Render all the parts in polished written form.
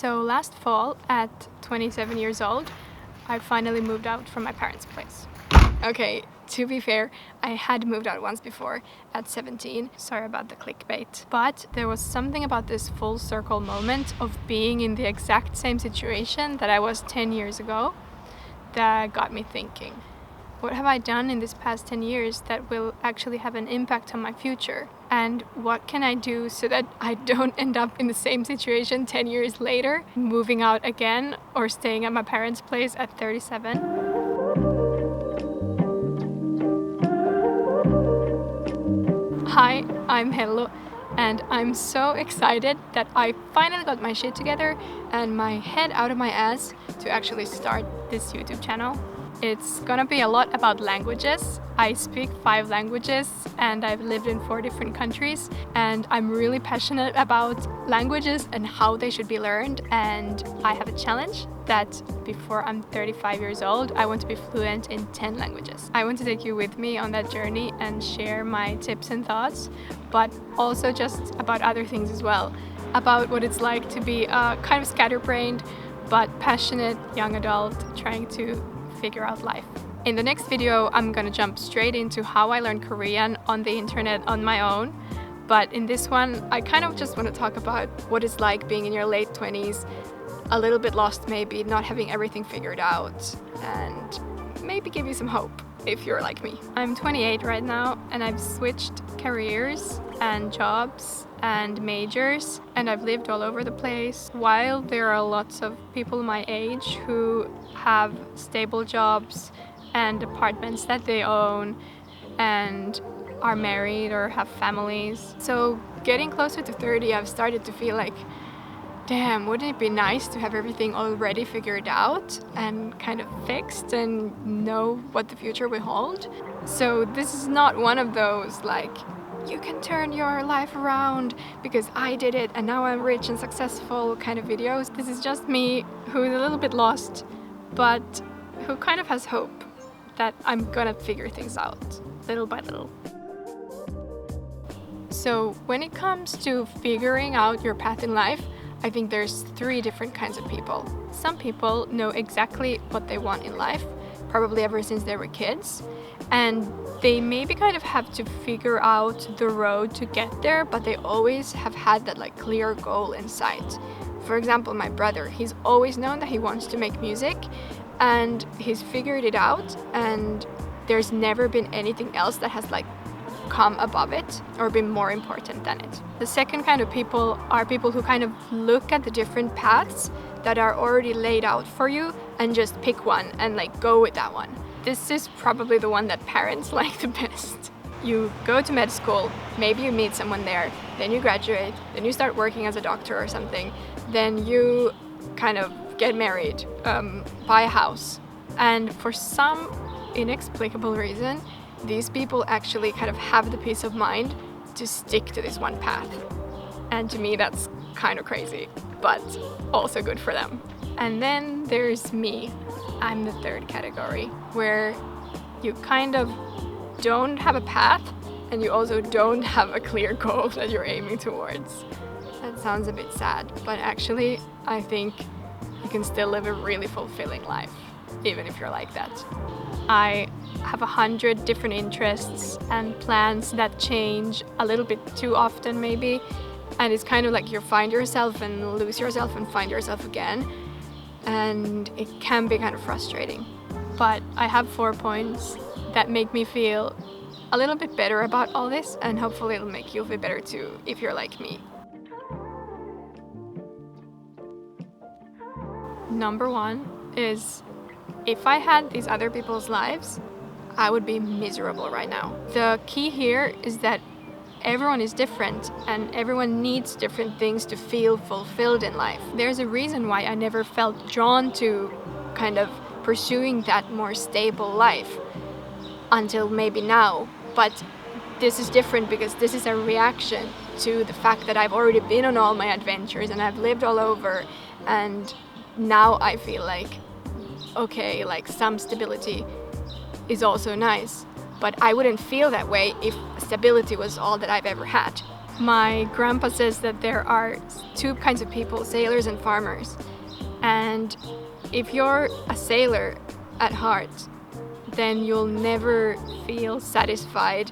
So last fall, at 27 years old, I finally moved out from my parents' place. Okay, to be fair, I had moved out once before at 17. Sorry about the clickbait. But there was something about this full circle moment of being in the exact same situation that I was 10 years ago that got me thinking. What have I done in this past 10 years that will actually have an impact on my future? And what can I do so that I don't end up in the same situation 10 years later, moving out again or staying at my parents' place at 37? Hi, I'm Hellu, and I'm so excited that I finally got my shit together and my head out of my ass to actually start this YouTube channel. It's gonna be a lot about languages. I speak 5 languages and I've lived in 4 different countries, and I'm really passionate about languages and how they should be learned. And I have a challenge that before I'm 35 years old, I want to be fluent in 10 languages. I want to take you with me on that journey and share my tips and thoughts, but also just about other things as well. About what it's like to be a kind of scatterbrained but passionate young adult trying to figure out life. In the next video, I'm gonna jump straight into how I learned Korean on the internet on my own. But in this one, I kind of just want to talk about what it's like being in your late 20s, a little bit lost maybe, not having everything figured out, and maybe give you some hope if you're like me. I'm 28 right now, and I've switched careers and jobs and majors, and I've lived all over the place. While there are lots of people my age who have stable jobs and apartments that they own and are married or have families. So getting closer to 30, I've started to feel like, damn, wouldn't it be nice to have everything already figured out and kind of fixed and know what the future will hold? So this is not one of those like, you can turn your life around because I did it and now I'm rich and successful kind of videos. This is just me who is a little bit lost, but who kind of has hope that I'm gonna figure things out little by little. So when it comes to figuring out your path in life, I think there's 3 different kinds of people. Some people know exactly what they want in life, probably ever since they were kids, and they maybe kind of have to figure out the road to get there, but they always have had that like clear goal in sight. For example, my brother, he's always known that he wants to make music, and he's figured it out, and there's never been anything else that has like come above it or been more important than it. The second kind of people are people who kind of look at the different paths that are already laid out for you and just pick one and like go with that one. This is probably the one that parents like the best. You go to med school, maybe you meet someone there, then you graduate, then you start working as a doctor or something, then you kind of get married, buy a house. And for some inexplicable reason, these people actually kind of have the peace of mind to stick to this one path. And to me, that's kind of crazy, but also good for them. And then there's me. I'm the third category, where you kind of don't have a path and you also don't have a clear goal that you're aiming towards. That sounds a bit sad, but actually I think you can still live a really fulfilling life, even if you're like that. I have 100 different interests and plans that change a little bit too often maybe, and it's kind of like you find yourself and lose yourself and find yourself again, and it can be kind of frustrating. But I have 4 points that make me feel a little bit better about all this, and hopefully it'll make you feel better too if you're like me. Number 1 is, if I had these other people's lives, I would be miserable right now. The key here is that everyone is different and everyone needs different things to feel fulfilled in life. There's a reason why I never felt drawn to kind of pursuing that more stable life until maybe now. But this is different because this is a reaction to the fact that I've already been on all my adventures and I've lived all over, and now I feel like, okay, like some stability is also nice, but I wouldn't feel that way if stability was all that I've ever had. My grandpa says that there are two kinds of people, sailors and farmers. And if you're a sailor at heart, then you'll never feel satisfied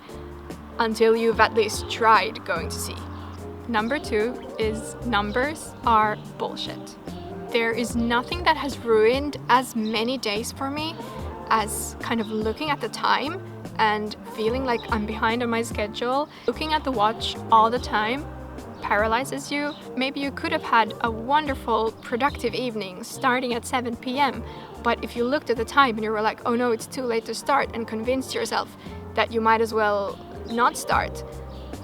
until you've at least tried going to sea. Number 2 is numbers are bullshit. There is nothing that has ruined as many days for me as kind of looking at the time and feeling like I'm behind on my schedule. Looking at the watch all the time paralyzes you. Maybe you could have had a wonderful, productive evening starting at 7 p.m. But if you looked at the time and you were like, oh no, it's too late to start, and convinced yourself that you might as well not start,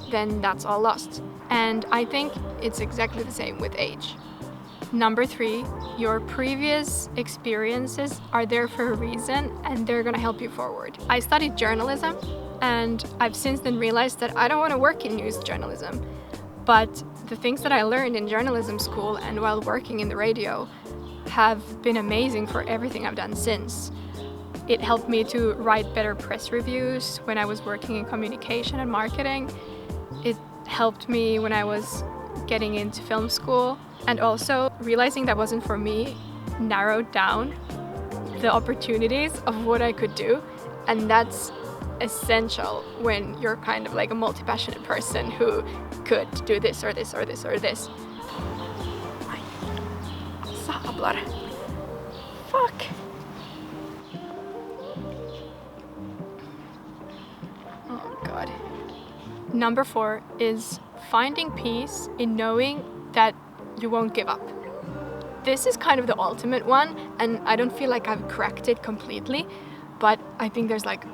then that's all lost. And I think it's exactly the same with age. Number 3, your previous experiences are there for a reason and they're gonna help you forward. I studied journalism and I've since then realized that I don't want to work in news journalism. But the things that I learned in journalism school and while working in the radio have been amazing for everything I've done since. It helped me to write better press reviews when I was working in communication and marketing. It helped me when I was getting into film school, and also realizing that wasn't for me narrowed down the opportunities of what I could do, and that's essential when you're kind of like a multi-passionate person who could do this or this or this or this. Sablar. Fuck. Oh god. Number 4 is finding peace in knowing that you won't give up. This is kind of the ultimate one, and I don't feel like I've cracked it completely, but I think there's like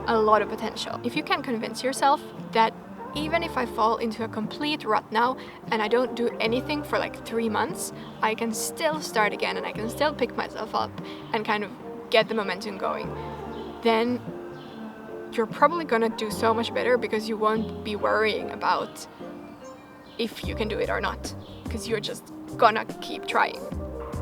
a lot of potential. If you can convince yourself that even if I fall into a complete rut now and I don't do anything for like 3 months, I can still start again and I can still pick myself up and kind of get the momentum going, then you're probably gonna do so much better because you won't be worrying about if you can do it or not, because you're just gonna keep trying.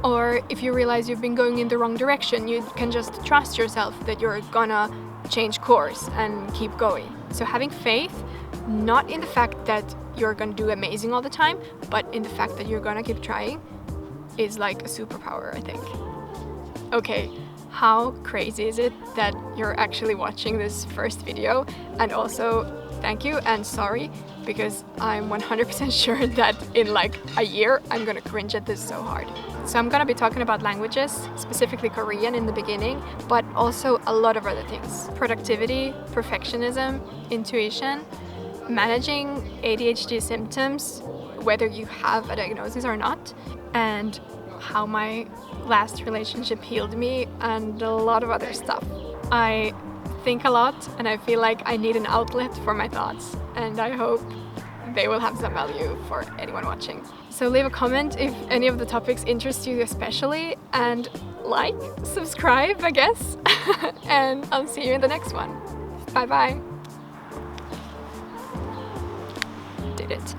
Or if you realize you've been going in the wrong direction, you can just trust yourself that you're gonna change course and keep going. So having faith, not in the fact that you're gonna do amazing all the time, but in the fact that you're gonna keep trying, is like a superpower, I think. Okay, how crazy is it that you're actually watching this first video? And also, thank you and sorry, because I'm 100% sure that in like a year I'm gonna cringe at this so hard. So I'm gonna be talking about languages, specifically Korean in the beginning, but also a lot of other things. Productivity, perfectionism, intuition, managing ADHD symptoms, whether you have a diagnosis or not, and how my last relationship healed me, and a lot of other stuff. I think a lot and I feel like I need an outlet for my thoughts, and I hope they will have some value for anyone watching. So leave a comment if any of the topics interest you especially, and like, subscribe, I guess, and I'll see you in the next one. Bye bye. Did it.